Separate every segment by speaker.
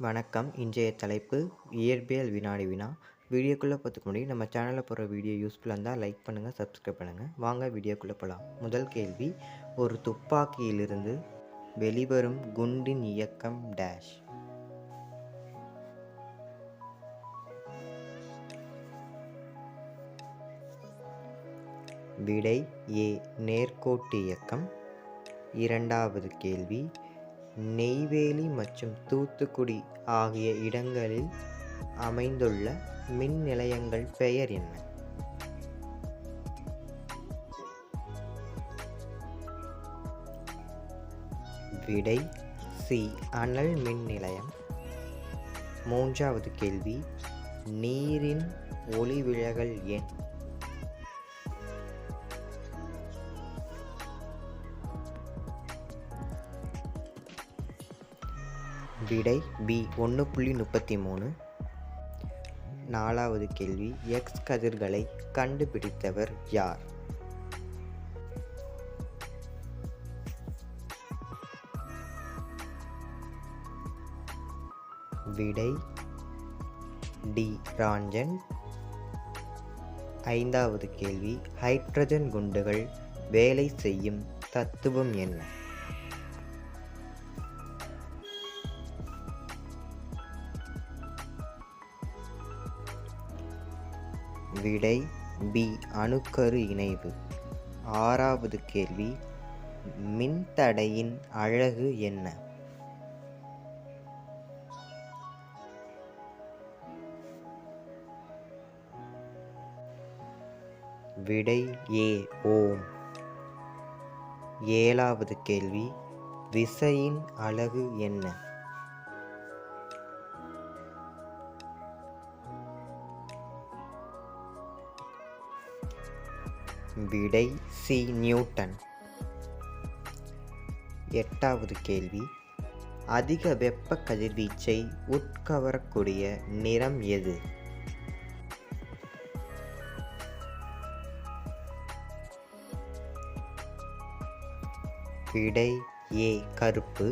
Speaker 1: வணக்கம். இன்றைய தலைப்பு இயற்பியல் வினாடி வினா. வீடியோக்குள்ளே பார்த்துக்க முன்னாடி நம்ம சேனலில் போகிற வீடியோ யூஸ்ஃபுல்லாக இருந்தால் லைக் பண்ணுங்கள், சப்ஸ்கிரைப் பண்ணுங்கள். வாங்க வீடியோக்குள்ளே போகலாம். முதல் கேள்வி, ஒரு துப்பாக்கியிலிருந்து வெளிவரும் குண்டின் இயக்கம் டேஷ். விடை ஏ, நேர்கோட்டு இயக்கம். இரண்டாவது கேள்வி, நெய்வேலி மற்றும் தூத்துக்குடி ஆகிய இடங்களில் அமைந்துள்ள மின் நிலையங்கள் பெயர் என்ன? விடை சி, அனல் மின் நிலையம். மூன்றாவது கேள்வி, நீரின் ஒளிவிலகல் எண். விடை பி, 1.33. நாலாவது கேள்வி, எக்ஸ் கதிர்களை கண்டுபிடித்தவர் யார்? விடை டி, ராஞ்சன். ஐந்தாவது கேள்வி, ஹைட்ரஜன் குண்டுகள் வேலை செய்யும் தத்துவம் என்ன? விடை பி, அணுக்கரு இணைவு. ஆறாவது கேள்வி, மின்தடையின் அழகு என்ன? விடை ஏ, ஓம். ஏழாவது கேள்வி, விசையின் அலகு என்ன? விடை சி, நியூட்டன். எட்டாவது கேள்வி, அதிக வெப்ப கதிர்வீச்சை உட்கவரக்கூடிய நிறம் எது? விடை ஏ, கருப்பு.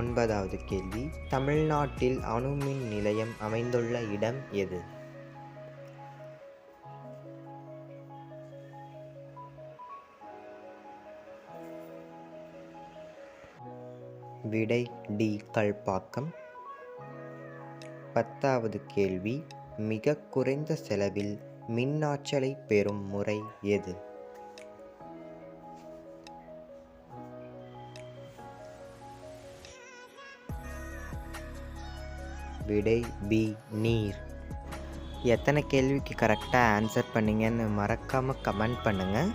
Speaker 1: ஒன்பதாவது கேள்வி, தமிழ்நாட்டில் அணுமின் நிலையம் அமைந்துள்ள இடம் எது? விடை டி, கல்பாக்கம். பத்தாவது கேள்வி, மிக குறைந்த செலவில் மின்னாற்றலை பெறும் முறை எது? விடை பி, நீர். எத்தனை கேள்விக்கு கரெக்டாக ஆன்சர் பண்ணீங்கன்னு மறக்காமல் கமெண்ட் பண்ணுங்கள்.